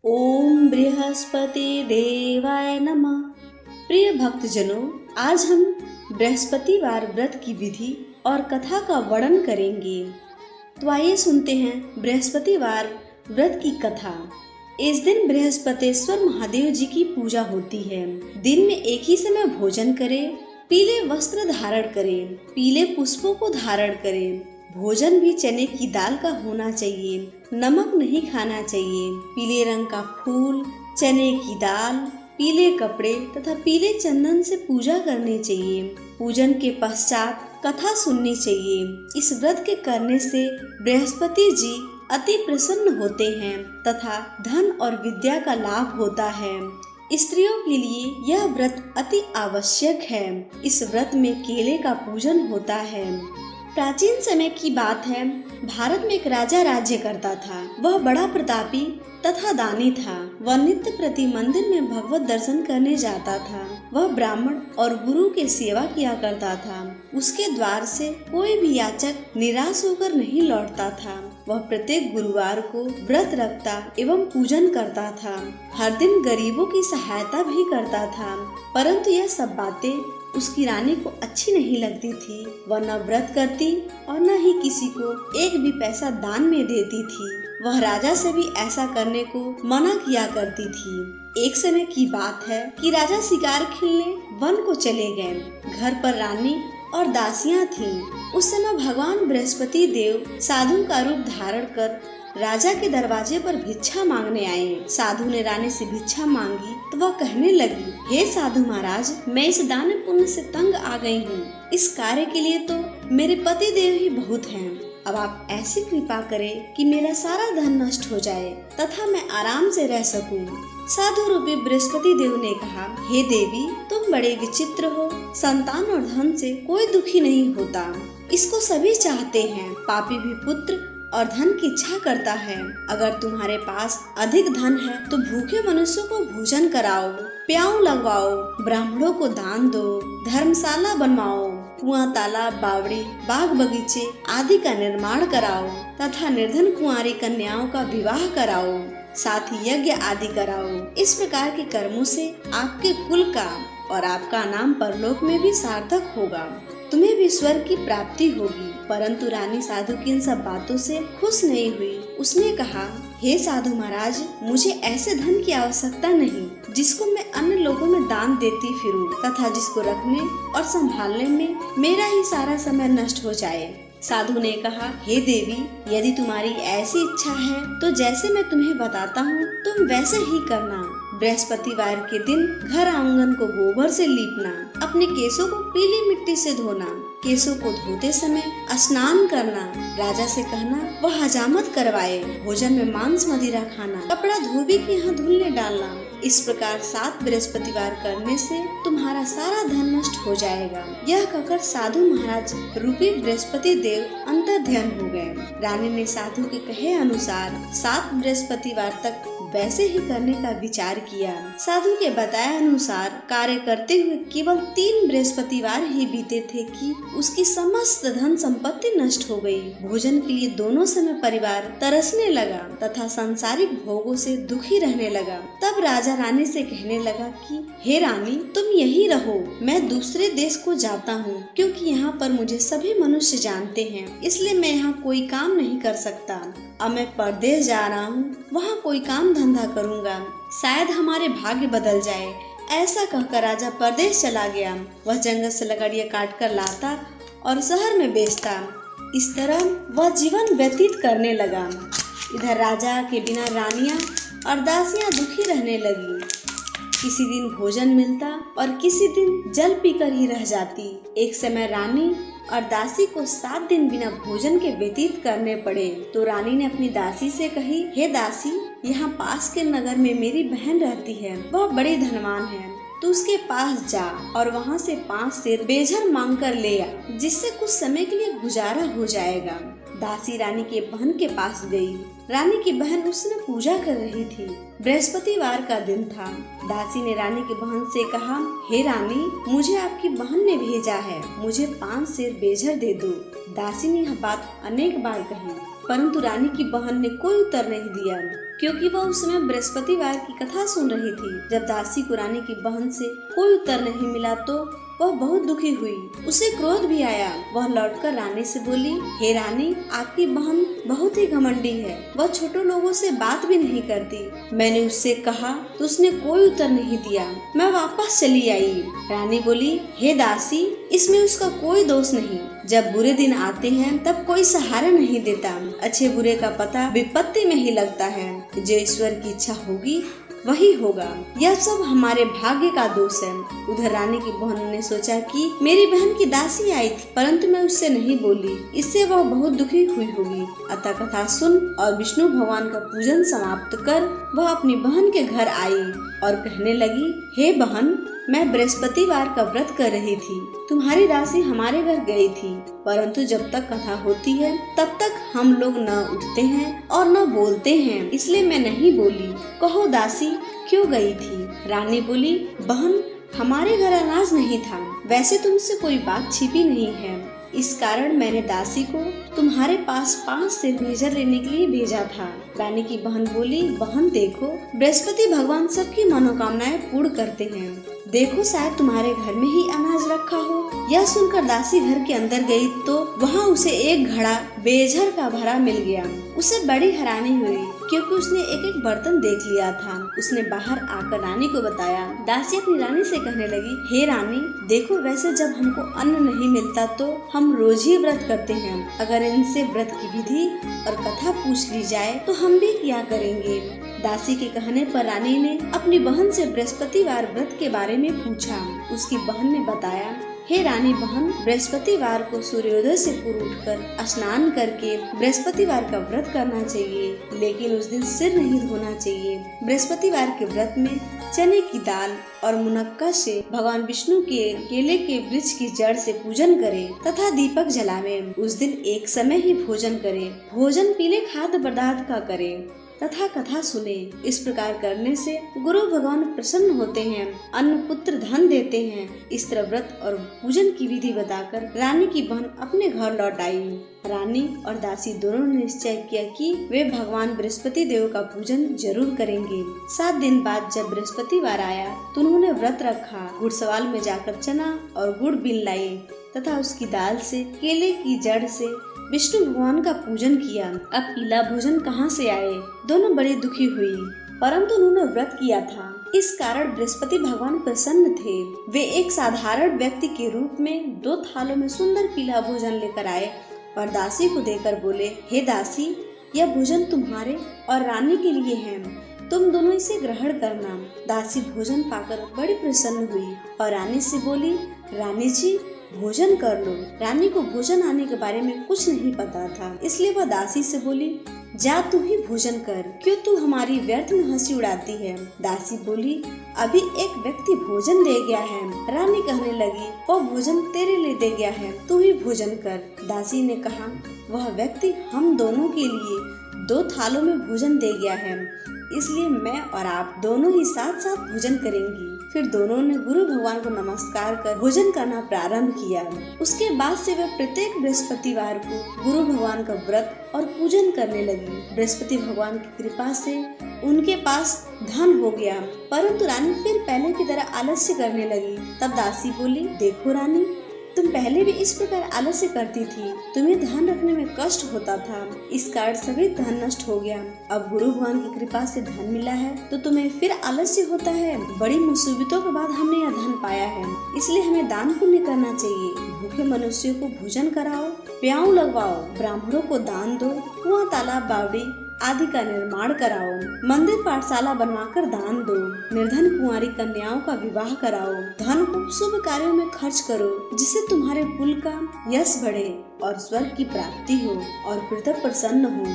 ओम बृहस्पति देवाय नमः। प्रिय भक्तजनों, आज हम बृहस्पतिवार व्रत की विधि और कथा का वर्णन करेंगे। तो आइए सुनते हैं बृहस्पतिवार व्रत की कथा। इस दिन बृहस्पतिश्वर महादेव जी की पूजा होती है। दिन में एक ही समय भोजन करें, पीले वस्त्र धारण करें, पीले पुष्पों को धारण करें। भोजन भी चने की दाल का होना चाहिए, नमक नहीं खाना चाहिए। पीले रंग का फूल, चने की दाल, पीले कपड़े तथा पीले चंदन से पूजा करनी चाहिए। पूजन के पश्चात कथा सुननी चाहिए। इस व्रत के करने से बृहस्पति जी अति प्रसन्न होते हैं तथा धन और विद्या का लाभ होता है। स्त्रियों के लिए यह व्रत अति आवश्यक है। इस व्रत में केले का पूजन होता है। प्राचीन समय की बात है, भारत में एक राजा राज्य करता था। वह बड़ा प्रतापी तथा दानी था। वह नित्य प्रति मंदिर में भगवत दर्शन करने जाता था। वह ब्राह्मण और गुरु की सेवा किया करता था। उसके द्वार से कोई भी याचक निराश होकर नहीं लौटता था। वह प्रत्येक गुरुवार को व्रत रखता एवं पूजन करता था। हर दिन गरीबों की सहायता भी करता था। परंतु यह सब बातें उसकी रानी को अच्छी नहीं लगती थी। वह न व्रत करती और न ही किसी को एक भी पैसा दान में देती थी। वह राजा से भी ऐसा करने को मना किया करती थी। एक समय की बात है कि राजा शिकार खेलने वन को चले गए। घर पर रानी और दासियां थीं। उस समय भगवान बृहस्पति देव साधु का रूप धारण कर राजा के दरवाजे पर भिक्षा मांगने आए। साधु ने रानी से भिक्षा मांगी तो वह कहने लगी, हे साधु महाराज, मैं इस दान पुण्य से तंग आ गई हूँ। इस कार्य के लिए तो मेरे पति देव ही बहुत हैं। अब आप ऐसी कृपा करें कि मेरा सारा धन नष्ट हो जाए तथा मैं आराम से रह सकूं। साधु रूपी बृहस्पति देव ने कहा, हे देवी, तुम बड़े विचित्र हो। संतान और धन से कोई दुखी नहीं होता, इसको सभी चाहते हैं। पापी भी पुत्र और धन की इच्छा करता है। अगर तुम्हारे पास अधिक धन है तो भूखे मनुष्यों को भोजन कराओ, प्याऊ लगवाओ, ब्राह्मणों को दान दो, धर्मशाला बनवाओ, कुआं, तालाब, बावड़ी, बाग बगीचे आदि का निर्माण कराओ तथा निर्धन कुंवारी कन्याओं का विवाह कराओ, साथ ही यज्ञ आदि कराओ। इस प्रकार के कर्मों से आपके कुल का और आपका नाम परलोक में भी सार्थक होगा। तुम्हें भी स्वर्ग की प्राप्ति होगी। परंतु रानी साधु की इन सब बातों से खुश नहीं हुई। उसने कहा, हे साधु महाराज, मुझे ऐसे धन की आवश्यकता नहीं जिसको मैं अन्य लोगों में दान देती फिरूं तथा जिसको रखने और संभालने में मेरा ही सारा समय नष्ट हो जाए। साधु ने कहा, हे देवी, यदि तुम्हारी ऐसी इच्छा है तो जैसे मैं तुम्हें बताता हूँ तुम वैसे ही करना। बृहस्पतिवार के दिन घर आंगन को गोबर से लीपना, अपने केसों को पीली मिट्टी से धोना, केसों को धोते समय स्नान करना, राजा से कहना वह हजामत करवाए, भोजन में मांस मदिरा खाना, कपड़ा धोबी के यहाँ धुलने डालना। इस प्रकार 7 बृहस्पतिवार करने से तुम्हारा सारा धन नष्ट हो जाएगा। यह कहकर साधु महाराज रूपी बृहस्पति देव अंतर्ध्यान हो गए। रानी ने साधु के कहे अनुसार 7 बृहस्पतिवार तक वैसे ही करने का विचार किया। साधु के बताए अनुसार कार्य करते हुए केवल 3 बृहस्पतिवार ही बीते थे कि उसकी समस्त धन संपत्ति नष्ट हो गई। भोजन के लिए दोनों समय परिवार तरसने लगा तथा सांसारिक भोगों से दुखी रहने लगा। तब राजा रानी से कहने लगा कि हे रानी, तुम यहीं रहो, मैं दूसरे देश को जाता हूँ, क्योंकि यहाँ पर मुझे सभी मनुष्य जानते हैं, इसलिए मैं यहाँ कोई काम नहीं कर सकता। अब मैं परदेश जा रहा हूँ, वहाँ कोई काम धंधा करूँगा, शायद हमारे भाग्य बदल जाए। ऐसा कहकर राजा परदेश चला गया। वह जंगल से लकड़ियाँ काट कर लाता और शहर में बेचता। इस तरह वह जीवन व्यतीत करने लगा। इधर राजा के बिना रानियां और दासियां दुखी रहने लगी। किसी दिन भोजन मिलता और किसी दिन जल पीकर ही रह जाती। एक समय रानी और दासी को 7 दिन बिना भोजन के व्यतीत करने पड़े। तो रानी ने अपनी दासी से कही, हे दासी, यहाँ पास के नगर में मेरी बहन रहती है, वह बड़ी धनवान है, तू उसके पास जा और वहाँ से 5 सेर बेझर मांग कर ले आ, जिससे कुछ समय के लिए गुजारा हो जाएगा। दासी रानी के बहन के पास गई। रानी की बहन उसने पूजा कर रही थी। बृहस्पतिवार का दिन था। दासी ने रानी की बहन से कहा, हे रानी, मुझे आपकी बहन ने भेजा है, मुझे 5 सेर बेझर दे दो। दासी ने यह बात अनेक बार कही, परंतु रानी की बहन ने कोई उत्तर नहीं दिया, क्योंकि वह उस समय बृहस्पतिवार की कथा सुन रही थी। जब दासी को रानी की बहन से कोई उत्तर नहीं मिला तो वह बहुत दुखी हुई। उसे क्रोध भी आया। वह लौटकर रानी से बोली, हे रानी, आपकी बहन बहुत ही घमंडी है। वह छोटे लोगों से बात भी नहीं करती। मैंने उससे कहा तो उसने कोई उत्तर नहीं दिया। मैं वापस चली आई। रानी बोली, हे दासी, इसमें उसका कोई दोष नहीं। जब बुरे दिन आते हैं तब कोई सहारा नहीं देता। अच्छे बुरे का पता विपत्ति में ही लगता है। जो ईश्वर की इच्छा होगी वही होगा। यह सब हमारे भाग्य का दोष है। उधर रानी की बहन ने सोचा कि मेरी बहन की दासी आई थी, परंतु मैं उससे नहीं बोली, इससे वह बहुत दुखी हुई होगी। अतः कथा सुन और विष्णु भगवान का पूजन समाप्त कर वह अपनी बहन के घर आई और कहने लगी, हे बहन, मैं बृहस्पतिवार का व्रत कर रही थी। तुम्हारी दासी हमारे घर गई थी, परंतु जब तक कथा होती है तब तक हम लोग न उठते हैं और न बोलते हैं, इसलिए मैं नहीं बोली। कहो दासी, क्यों गई थी? रानी बोली, बहन, हमारे घर अनाज नहीं था। वैसे तुमसे कोई बात छिपी नहीं है, इस कारण मैंने दासी को तुम्हारे पास 5 सेर भेजर लेने के लिए भेजा था। रानी की बहन बोली, बहन देखो, बृहस्पति भगवान सबकी मनोकामनाएं पूर्ण करते हैं। देखो, शायद तुम्हारे घर में ही अनाज रखा हो। यह सुनकर दासी घर के अंदर गई तो वहाँ उसे एक घड़ा बेझर का भरा मिल गया। उसे बड़ी हैरानी हुई, क्योंकि उसने एक एक बर्तन देख लिया था। उसने बाहर आकर रानी को बताया। दासी अपनी रानी से कहने लगी, हे रानी, देखो, वैसे जब हमको अन्न नहीं मिलता तो हम रोज ही व्रत करते हैं। अगर इनसे व्रत की विधि और कथा पूछ ली जाए तो हम भी क्या करेंगे। दासी के कहने पर रानी ने अपनी बहन से बृहस्पतिवार व्रत के बारे में पूछा। उसकी बहन ने बताया, हे रानी बहन, बृहस्पतिवार को सूर्योदय से पूर्व उठकर स्नान करके बृहस्पतिवार का व्रत करना चाहिए, लेकिन उस दिन सिर नहीं धोना चाहिए। बृहस्पतिवार के व्रत में चने की दाल और मुनक्का से भगवान विष्णु के केले के वृक्ष की जड़ से पूजन करें तथा दीपक जलावे। उस दिन एक समय ही भोजन करें। भोजन पीले खाद्य पदार्थ का करें तथा कथा सुने। इस प्रकार करने से गुरु भगवान प्रसन्न होते हैं, अन्न पुत्र धन देते हैं। इस तरह व्रत और पूजन की विधि बताकर रानी की बहन अपने घर लौट आई। रानी और दासी दोनों ने निश्चय किया कि वे भगवान बृहस्पति देव का पूजन जरूर करेंगे। 7 दिन बाद जब बृहस्पतिवार आया तो उन्होंने व्रत रखा। घुड़सवाल में जाकर चना और गुड़ बीन लाए तथा उसकी दाल से केले की जड़ से विष्णु भगवान का पूजन किया। अब पीला भोजन कहाँ से आए? दोनों बड़ी दुखी हुई, परंतु उन्होंने व्रत किया था, इस कारण बृहस्पति भगवान प्रसन्न थे। वे एक साधारण व्यक्ति के रूप में 2 थालों में सुंदर पीला भोजन लेकर आए और दासी को देकर बोले, हे दासी, यह भोजन तुम्हारे और रानी के लिए है, तुम दोनों इसे ग्रहण करना। दासी भोजन पाकर बड़ी प्रसन्न हुई और रानी से बोली, रानी जी, भोजन कर लो। रानी को भोजन आने के बारे में कुछ नहीं पता था, इसलिए वह दासी से बोली, जा तू ही भोजन कर, क्यों तू हमारी व्यर्थ में हंसी उड़ाती है। दासी बोली, अभी एक व्यक्ति भोजन दे गया है। रानी कहने लगी, वह भोजन तेरे लिए दे गया है, तू ही भोजन कर। दासी ने कहा, वह व्यक्ति हम दोनों के लिए 2 थालों में भोजन दे गया है, इसलिए मैं और आप दोनों ही साथ साथ भोजन करेंगी। फिर दोनों ने गुरु भगवान को नमस्कार कर भोजन करना प्रारंभ किया। उसके बाद से वे प्रत्येक बृहस्पतिवार को गुरु भगवान का व्रत और पूजन करने लगी। बृहस्पति भगवान की कृपा से उनके पास धन हो गया, परंतु रानी फिर पहले की तरह आलस्य करने लगी। तब दासी बोली, देखो रानी, तुम पहले भी इस प्रकार आलस्य करती थी, तुम्हें ध्यान रखने में कष्ट होता था, इस कारण सभी धन नष्ट हो गया। अब गुरु भगवान की कृपा से धन मिला है तो तुम्हें फिर आलस्य होता है। बड़ी मुसीबतों के बाद हमने यह धन पाया है, इसलिए हमें दान पुण्य करना चाहिए। भूखे मनुष्यों को भोजन कराओ, प्याऊ लगवाओ, ब्राह्मणों को दान दो, कुआं, तालाब, बावड़ी आदि का निर्माण कराओ, मंदिर पाठशाला बनवाकर दान दो, निर्धन कुंवारी कन्याओं का विवाह कराओ, धन को शुभ कार्यों में खर्च करो, जिससे तुम्हारे कुल का यश बढ़े और स्वर्ग की प्राप्ति हो और पिता प्रसन्न हो।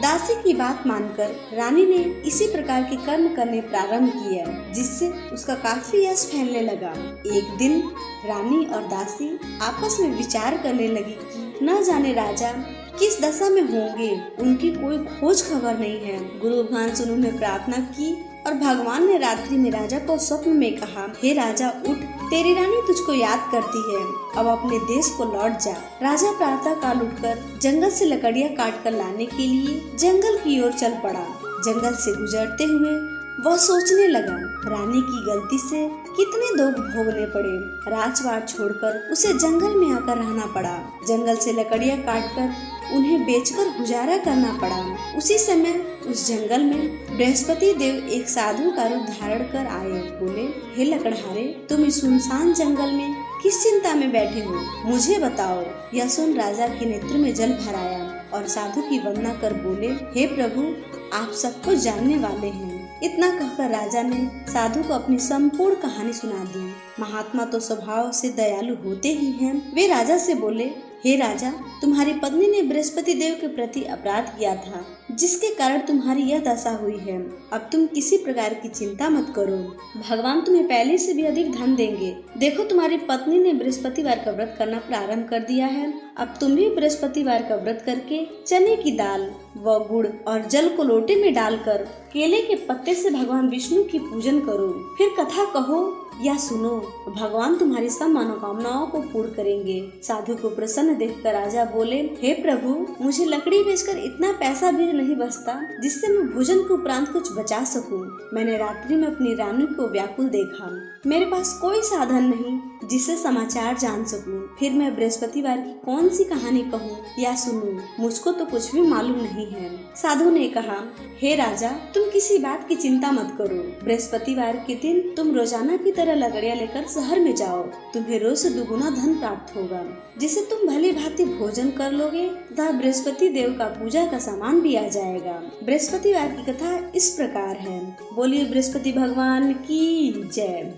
दासी की बात मानकर रानी ने इसी प्रकार के कर्म करने प्रारंभ किया, जिससे उसका काफी यश फैलने लगा। एक दिन रानी और दासी आपस में विचार करने लगी कि न जाने राजा किस दशा में होंगे, उनकी कोई खोज खबर नहीं है। गुरु भगवान से उन्होंने प्रार्थना की और भगवान ने रात्रि में राजा को स्वप्न में कहा, हे राजा उठ, तेरी रानी तुझको याद करती है, अब अपने देश को लौट जा। राजा प्रातः काल उठकर जंगल से लकड़ियाँ काट कर लाने के लिए जंगल की ओर चल पड़ा। जंगल से गुजरते हुए वह सोचने लगा, रानी की गलती से कितने दुख भोगने पड़े। राजपाट छोड़कर उसे जंगल में आकर रहना पड़ा। जंगल से लकड़ियाँ काटकर उन्हें बेचकर गुजारा करना पड़ा। उसी समय उस जंगल में बृहस्पति देव एक साधु का रूप धारण कर आए। बोले, हे लकड़हारे, तुम इस सुनसान जंगल में किस चिंता में बैठे हो, मुझे बताओ। यह सुन राजा के नेत्र में जल भर आया और साधु की वंदना कर बोले, हे प्रभु, आप सब कुछ जानने वाले हैं। इतना कहकर राजा ने साधु को अपनी संपूर्ण कहानी सुना दी। महात्मा तो स्वभाव से दयालु होते ही हैं। वे राजा से बोले, हे राजा, तुम्हारी पत्नी ने बृहस्पति देव के प्रति अपराध किया था, जिसके कारण तुम्हारी यह दशा हुई है। अब तुम किसी प्रकार की चिंता मत करो, भगवान तुम्हें पहले से भी अधिक धन देंगे। देखो, तुम्हारी पत्नी ने बृहस्पतिवार का व्रत करना प्रारंभ कर दिया है। अब तुम भी बृहस्पतिवार का व्रत करके चने की दाल व गुड़ और जल को लोटे में डालकर केले के पत्ते से भगवान विष्णु की पूजन करो। फिर कथा कहो या सुनो, भगवान तुम्हारी सब मनोकामनाओं को पूर्ण करेंगे। साधु को प्रसन्न देखकर राजा बोले, हे प्रभु, मुझे लकड़ी बेचकर इतना पैसा भी नहीं बचता जिससे मैं भोजन के उपरांत कुछ बचा सकूं। मैंने रात्रि में अपनी रानी को व्याकुल देखा। मेरे पास कोई साधन नहीं जिससे समाचार जान सकूं। फिर मैं बृहस्पतिवार की कौन सी कहानी कहूँ या सुनूं, मुझको तो कुछ भी मालूम नहीं है। साधु ने कहा, हे राजा, तुम किसी बात की चिंता मत करो। बृहस्पतिवार के दिन तुम रोजाना की तरह लकड़ियाँ लेकर शहर में जाओ। तुम्हें रोज से दुगुना धन प्राप्त होगा, जिसे तुम भली भांति भोजन कर लोगे तथा बृहस्पति देव का पूजा का सामान भी आ जाएगा। बृहस्पतिवार की कथा इस प्रकार है। बोलिए बृहस्पति भगवान की जय।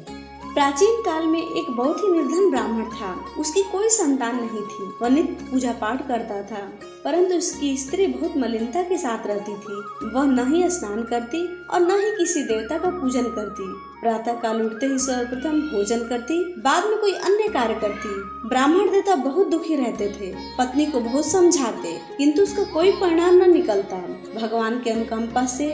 प्राचीन काल में एक बहुत ही निर्धन ब्राह्मण था। उसकी कोई संतान नहीं थी। वह नित्य पूजा पाठ करता था, परंतु उसकी स्त्री बहुत मलिनता के साथ रहती थी। वह न ही स्नान करती और न ही किसी देवता का पूजन करती। प्रातः काल उठते ही सर्वप्रथम भोजन करती, बाद में कोई अन्य कार्य करती। ब्राह्मण देवता बहुत दुखी रहते थे। पत्नी को बहुत समझाते, किंतु उसका कोई परिणाम न निकलता। भगवान के अनुकंपा से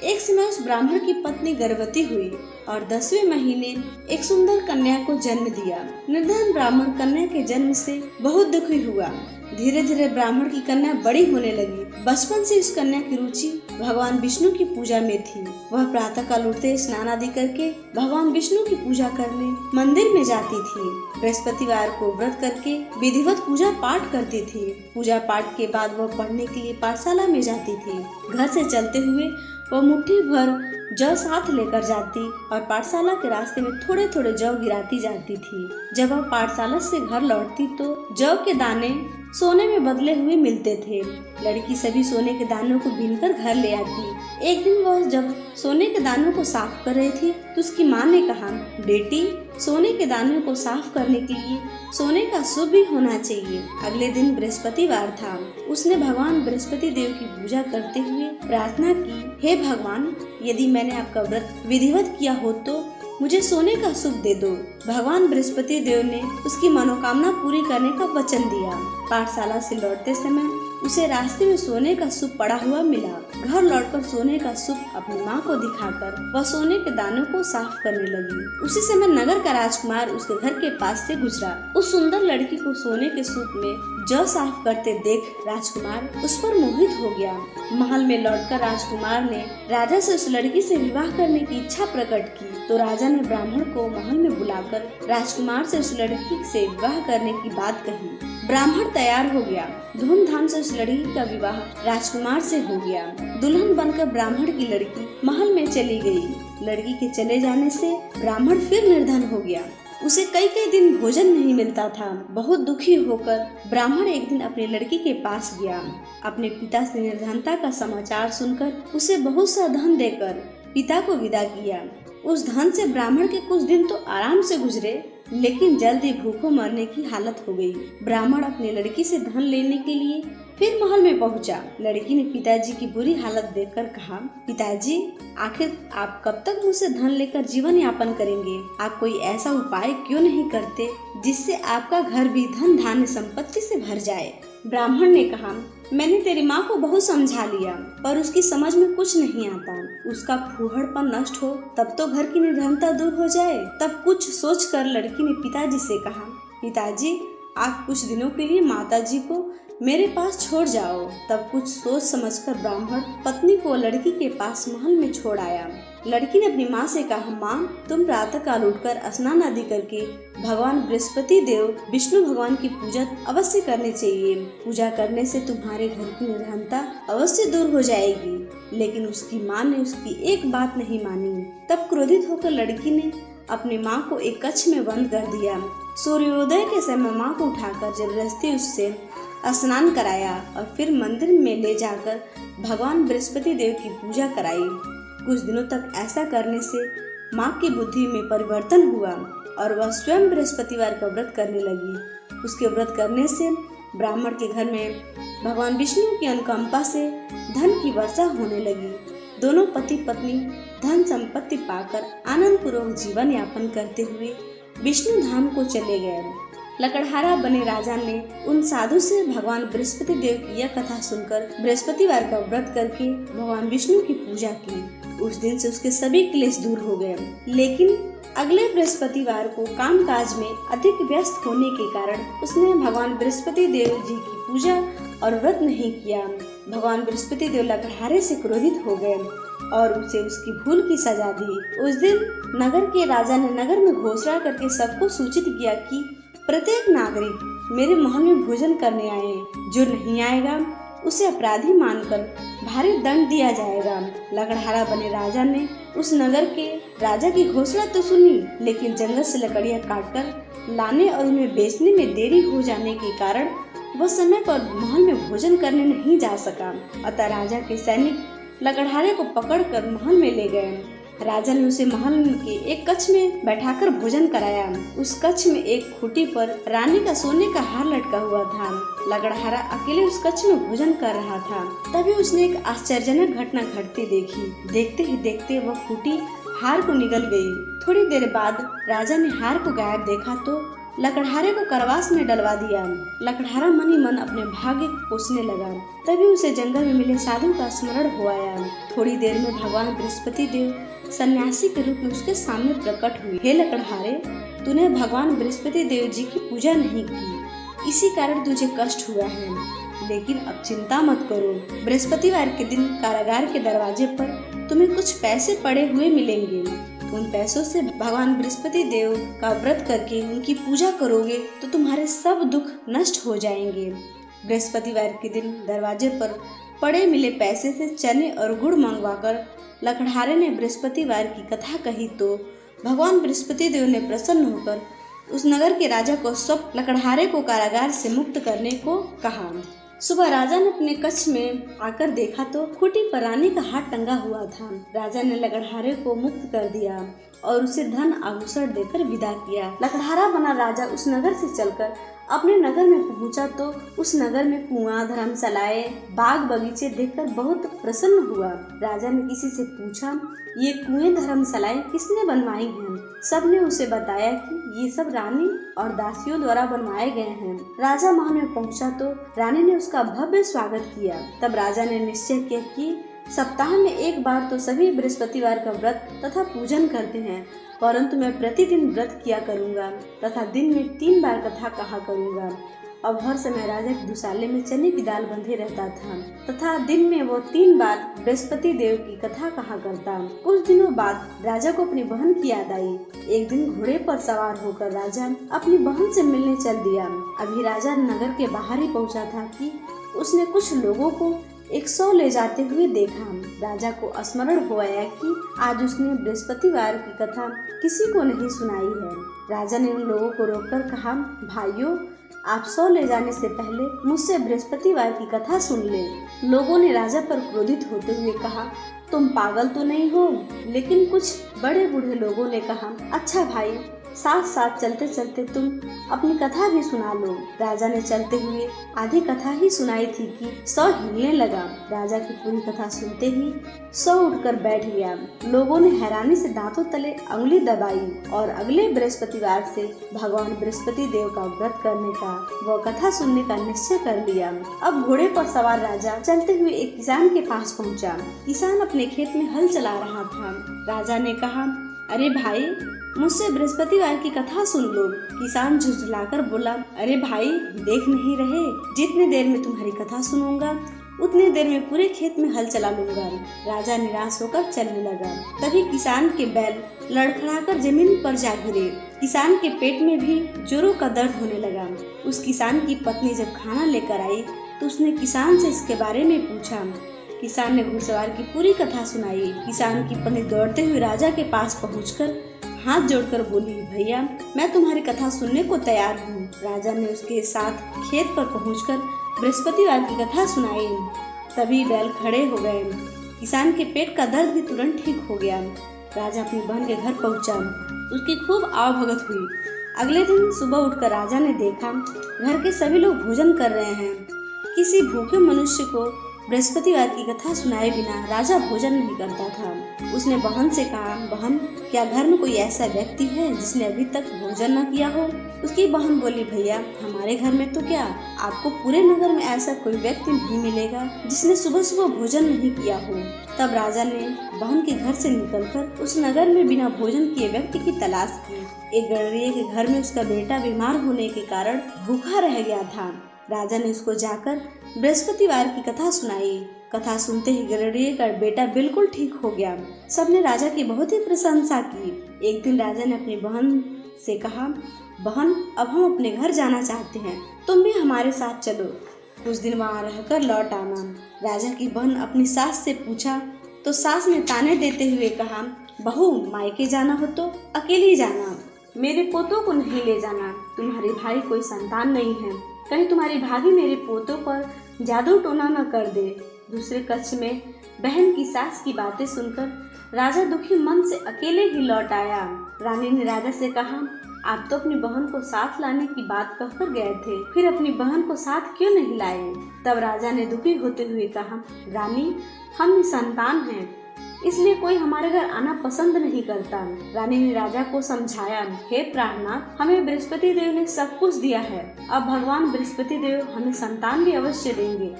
एक समय उस ब्राह्मण की पत्नी गर्भवती हुई और 10वें महीने एक सुंदर कन्या को जन्म दिया। निर्धन ब्राह्मण कन्या के जन्म से बहुत दुखी हुआ। धीरे धीरे ब्राह्मण की कन्या बड़ी होने लगी। बचपन से इस कन्या की रुचि भगवान विष्णु की पूजा में थी। वह प्रातः काल उठते स्नान आदि करके भगवान विष्णु की पूजा करने मंदिर में जाती थी। बृहस्पतिवार को व्रत करके विधिवत पूजा पाठ करती थी। पूजा पाठ के बाद वह पढ़ने के लिए पाठशाला में जाती थी। घर से चलते हुए वह मुट्ठी भर जौ साथ लेकर जाती और पाठशाला के रास्ते में थोड़े थोड़े जौ गिराती जाती थी। जब वह पाठशाला से घर लौटती तो जौ के दाने सोने में बदले हुए मिलते थे। लड़की सभी सोने के दानों को बीनकर घर ले आती। एक दिन वह जब सोने के दानों को साफ कर रही थी तो उसकी माँ ने कहा, बेटी, सोने के दानों को साफ करने के लिए सोने का शुभ भी होना चाहिए। अगले दिन बृहस्पतिवार था। उसने भगवान बृहस्पति देव की पूजा करते हुए प्रार्थना की, हे भगवान, यदि मैंने आपका व्रत विधिवत किया हो तो मुझे सोने का सुख दे दो। भगवान बृहस्पति देव ने उसकी मनोकामना पूरी करने का वचन दिया। पाठशाला से लौटते समय उसे रास्ते में सोने का सूप पड़ा हुआ मिला। घर लौटकर सोने का सूप अपनी माँ को दिखाकर वह सोने के दानों को साफ करने लगी। उसी समय नगर का राजकुमार उसके घर के पास से गुजरा। उस सुंदर लड़की को सोने के सूप में जौ साफ करते देख राजकुमार उस पर मोहित हो गया। महल में लौटकर राजकुमार ने राजा से उस लड़की से विवाह करने की इच्छा प्रकट की तो राजा ने ब्राह्मण को महल में बुलाकर राजकुमार से उस लड़की से विवाह करने की बात कही। ब्राह्मण तैयार हो गया। धूमधाम से उस लड़की का विवाह राजकुमार से हो गया। दुल्हन बनकर ब्राह्मण की लड़की महल में चली गई। लड़की के चले जाने से ब्राह्मण फिर निर्धन हो गया। उसे कई कई दिन भोजन नहीं मिलता था। बहुत दुखी होकर ब्राह्मण एक दिन अपनी लड़की के पास गया। अपने पिता से निर्धनता का समाचार सुनकर उसे बहुत सा धन देकर पिता को विदा किया। उस धन से ब्राह्मण के कुछ दिन तो आराम से गुजरे, लेकिन जल्दी भूखों मरने की हालत हो गई। ब्राह्मण अपनी लड़की से धन लेने के लिए फिर महल में पहुंचा। लड़की ने पिताजी की बुरी हालत देखकर कहा, पिताजी, आखिर आप कब तक मुझसे धन लेकर जीवन यापन करेंगे? आप कोई ऐसा उपाय क्यों नहीं करते जिससे आपका घर भी धन धान्य संपत्ति से भर जाए? ब्राह्मण ने कहा, मैंने तेरी माँ को बहुत समझा लिया पर उसकी समझ में कुछ नहीं आता। उसका फूहड़पन नष्ट हो, तब तो घर की निर्धनता दूर हो जाए। तब कुछ सोचकर लड़की ने पिताजी से कहा, पिताजी आप कुछ दिनों के लिए माताजी को मेरे पास छोड़ जाओ। तब कुछ सोच समझकर ब्राह्मण पत्नी को लड़की के पास महल में छोड़ आया। लड़की ने अपनी माँ से कहा, माँ तुम प्रातः काल उठकर स्नान आदि करके भगवान बृहस्पति देव विष्णु भगवान की पूजा अवश्य करनी चाहिए। पूजा करने से तुम्हारे घर की निर्धनता अवश्य दूर हो जाएगी। लेकिन उसकी माँ ने उसकी एक बात नहीं मानी। तब क्रोधित होकर लड़की ने अपनी माँ को एक कक्ष में बंद कर दिया। सूर्योदय के समय माँ को उठाकर जबरदस्ती उससे स्नान कराया और फिर मंदिर में ले जाकर भगवान बृहस्पति देव की पूजा कराई। कुछ दिनों तक ऐसा करने से माँ की बुद्धि में परिवर्तन हुआ और वह स्वयं बृहस्पतिवार का व्रत करने लगी। उसके व्रत करने से ब्राह्मण के घर में भगवान विष्णु की अनुकंपा से धन की वर्षा होने लगी। दोनों पति पत्नी धन संपत्ति पाकर आनंद पूर्वक जीवन यापन करते हुए विष्णु धाम को चले गए। लकड़हारा बने राजा ने उन साधु से भगवान बृहस्पति देव की यह कथा सुनकर बृहस्पतिवार का व्रत करके भगवान विष्णु की पूजा की। उस दिन से उसके सभी क्लेश दूर हो गए। लेकिन अगले बृहस्पतिवार को कामकाज में अधिक व्यस्त होने के कारण उसने भगवान बृहस्पति देव जी की पूजा और व्रत नहीं किया। भगवान बृहस्पति देव लकड़हारे से क्रोधित हो गए और उसे उसकी भूल की सजा दी। उस दिन नगर के राजा ने नगर में घोषणा करके सबको सूचित किया कि प्रत्येक नागरिक मेरे महल में भोजन करने आए। जो नहीं आएगा उसे अपराधी मानकर भारी दंड दिया जाएगा। लकड़हारा बने राजा ने उस नगर के राजा की घोषणा तो सुनी, लेकिन जंगल से लकड़ियां काटकर लाने और उन्हें बेचने में देरी हो जाने के कारण वह समय पर महल में भोजन करने नहीं जा सका। अतः राजा के सैनिक लकड़हारे को पकड़कर महल में ले गए। राजा ने उसे महल के एक कक्ष में बैठाकर भोजन कराया। उस कक्ष में एक खूंटी पर रानी का सोने का हार लटका हुआ था। लकड़हारा अकेले उस कक्ष में भोजन कर रहा था। तभी उसने एक आश्चर्यजनक घटना घटती देखी। देखते ही देखते वह खूंटी हार को निगल गई। थोड़ी देर बाद राजा ने हार को गायब देखा तो लकड़हारे को करवास में डलवा दिया। लकड़हारा मन ही मन अपने भाग्य को कोसने लगा। तभी उसे जंगल में मिले साधु का स्मरण हो आया। थोड़ी देर में भगवान बृहस्पति देव सन्यासी के रूप में उसके सामने प्रकट हुए। हे लकड़हारे, तूने भगवान बृहस्पति देव जी की पूजा नहीं की, इसी कारण तुझे कष्ट हुआ है। लेकिन अब चिंता मत करो, बृहस्पतिवार के दिन कारागार के दरवाजे पर तुम्हें कुछ पैसे पड़े हुए मिलेंगे। उन पैसों से भगवान बृहस्पति देव का व्रत करके उनकी पूजा करोगे तो तुम्हारे सब दुख नष्ट हो जाएंगे। बृहस्पतिवार के दिन दरवाजे पर पड़े मिले पैसे से चने और गुड़ मंगवाकर लकड़हारे ने बृहस्पतिवार की कथा कही तो भगवान बृहस्पति देव ने प्रसन्न होकर उस नगर के राजा को सब लकड़हारे को कारागार से मुक्त करने को कहा। सुबह राजा ने अपने कक्ष में आकर देखा तो खूंटी पर रानी का हाथ टंगा हुआ था। राजा ने लकड़हारे को मुक्त कर दिया और उसे धन आभूषण देकर विदा किया। लकड़हारा बना राजा उस नगर से चलकर अपने नगर में पहुंचा तो उस नगर में कुआं, धर्मशालाएं, बाग बगीचे देखकर बहुत प्रसन्न हुआ। राजा ने किसी से पूछा, ये कुएं धर्मशालाएं किसने बनवाई हैं? सबने उसे बताया कि ये सब रानी और दासियों द्वारा बनवाए गए हैं। राजा महल में पहुंचा तो रानी ने उसका भव्य स्वागत किया। तब राजा ने निश्चय किया कि सप्ताह में एक बार तो सभी बृहस्पतिवार का व्रत तथा पूजन करते हैं, परंतु मैं प्रतिदिन व्रत किया करूंगा तथा दिन में 3 बार कथा कहा करूंगा। अब हर समय राजा के दुशाले में चने की दाल बंधे रहता था तथा दिन में वो 3 बार बृहस्पति देव की कथा कहा करता। कुछ दिनों बाद राजा को अपनी बहन की याद आई। एक दिन घोड़े पर सवार होकर राजा अपनी बहन से मिलने चल दिया। अभी राजा नगर के बाहर ही पहुंचा था कि उसने कुछ लोगों को 100 ले जाते हुए देखा। राजा को स्मरण हो आया कि आज उसने बृहस्पतिवार की कथा किसी को नहीं सुनाई है। राजा ने उन लोगों को रोककर कहा, भाइयों, आप 100 ले जाने से पहले मुझसे बृहस्पतिवार की कथा सुन ले। लोगों ने राजा पर क्रोधित होते हुए कहा, तुम पागल तो नहीं हो? लेकिन कुछ बड़े बूढ़े लोगों ने कहा, अच्छा भाई, साथ साथ चलते चलते तुम अपनी कथा भी सुना लो। राजा ने चलते हुए आधी कथा ही सुनाई थी कि सौ हिलने लगा। राजा की पूरी कथा सुनते ही सौ उठकर बैठ गया। लोगों ने हैरानी से दांतों तले अंगुली दबाई और अगले बृहस्पतिवार से भगवान बृहस्पति देव का व्रत करने का व कथा सुनने का निश्चय कर लिया। अब घोड़े पर सवार राजा चलते हुए एक किसान के पास पहुंचा। किसान अपने खेत में हल चला रहा था। राजा ने कहा, अरे भाई, मुझसे बृहस्पतिवार की कथा सुन लो। किसान झुंझलाकर बोला, अरे भाई, देख नहीं रहे, जितनी देर में तुम्हारी कथा सुनूंगा उतनी देर में पूरे खेत में हल चला लूंगा। राजा निराश होकर चलने लगा। तभी किसान के बैल लड़खड़ाकर जमीन पर जा गिरे। किसान के पेट में भी जोरों का दर्द होने लगा। उस किसान की पत्नी जब खाना लेकर आई तो उसने किसान से इसके बारे में पूछा। किसान ने घुड़सवार की पूरी कथा सुनाई। किसान की पत्नी दौड़ते हुए राजा के पास पहुंचकर हाथ जोड़कर बोली, भैया, मैं तुम्हारी कथा सुनने को तैयार हूँ। राजा ने उसके साथ खेत पर पहुंचकर बृहस्पतिवार की कथा सुनाई। तभी बैल खड़े हो गए। किसान के पेट का दर्द भी तुरंत ठीक हो गया। राजा अपनी बहन के घर पहुंचा। उसकी खूब आवभगत हुई। अगले दिन सुबह उठकर राजा ने देखा घर के सभी लोग भोजन कर रहे हैं। किसी भूखे मनुष्य को बृहस्पतिवार की कथा सुनाए बिना राजा भोजन नहीं करता था। उसने बहन से कहा, बहन, क्या घर में कोई ऐसा व्यक्ति है जिसने अभी तक भोजन न किया हो? उसकी बहन बोली, भैया, हमारे घर में तो क्या, आपको पूरे नगर में ऐसा कोई व्यक्ति नहीं मिलेगा जिसने सुबह सुबह भोजन नहीं किया हो। तब राजा ने बहन के घर से निकलकर उस नगर में बिना भोजन किए व्यक्ति की तलाश की। एक गडरिये के घर में उसका बेटा बीमार होने के कारण भूखा रह गया था। राजा ने उसको जाकर बृहस्पतिवार की कथा सुनाई। कथा सुनते ही गडरिये का बेटा बिल्कुल ठीक हो गया। सबने राजा की बहुत ही प्रशंसा की। एक दिन राजा ने अपनी बहन से कहा, बहन, अब हम अपने घर जाना चाहते हैं, तुम भी हमारे साथ चलो, कुछ दिन वहाँ रहकर लौट आना। राजा की बहन अपनी सास से पूछा तो सास ने ताने देते हुए कहा, बहू, मायके जाना हो तो अकेली जाना, मेरे पोतों को नहीं ले जाना। तुम्हारे भाई कोई संतान नहीं है, कहीं तुम्हारी भाभी मेरे पोतों पर जादू टोना न कर दे। दूसरे कक्ष में बहन की सास की बातें सुनकर राजा दुखी मन से अकेले ही लौट आया। रानी ने राजा से कहा, आप तो अपनी बहन को साथ लाने की बात कहकर गए थे, फिर अपनी बहन को साथ क्यों नहीं लाए? तब राजा ने दुखी होते हुए कहा, रानी, हम निसंतान हैं, इसलिए कोई हमारे घर आना पसंद नहीं करता। रानी ने राजा को समझाया, हे प्राणनाथ, हमें बृहस्पति देव ने सब कुछ दिया है, अब भगवान बृहस्पति देव हमें संतान भी अवश्य देंगे।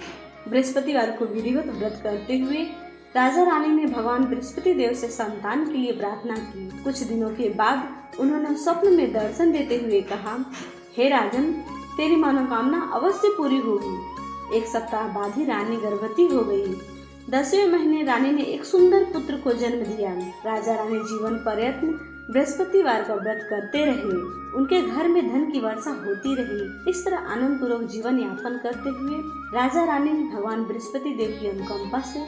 बृहस्पतिवार को विधिवत व्रत करते हुए राजा रानी ने भगवान बृहस्पति देव से संतान के लिए प्रार्थना की। कुछ दिनों के बाद उन्होंने स्वप्न में दर्शन देते हुए कहा, हे राजन, तेरी मनोकामना अवश्य पूरी होगी। एक सप्ताह बाद ही रानी गर्भवती हो गई। 10वें महीने रानी ने एक सुंदर पुत्र को जन्म दिया। राजा रानी जीवन पर्यंत बृहस्पतिवार का व्रत करते रहे। उनके घर में धन की वर्षा होती रही। इस तरह आनंद पूर्वक जीवन यापन करते हुए राजा रानी भगवान बृहस्पति देव की अनुकंपा से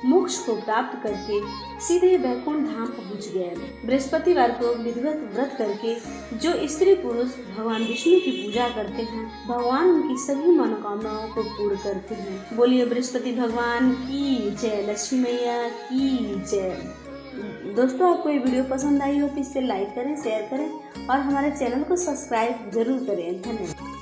मोक्ष को प्राप्त करके सीधे वैकुंठ धाम पहुंच गए। बृहस्पतिवार को विधिवत व्रत करके जो स्त्री पुरुष भगवान विष्णु की पूजा करते हैं, भगवान उनकी सभी मनोकामनाओं को पूर्ण करते हैं। बोलिए बृहस्पति भगवान की जय, लक्ष्मी मैया की जय। दोस्तों, आपको ये वीडियो पसंद आई हो तो इसे लाइक करें, शेयर करें और हमारे चैनल को सब्सक्राइब जरूर करें। धन्यवाद।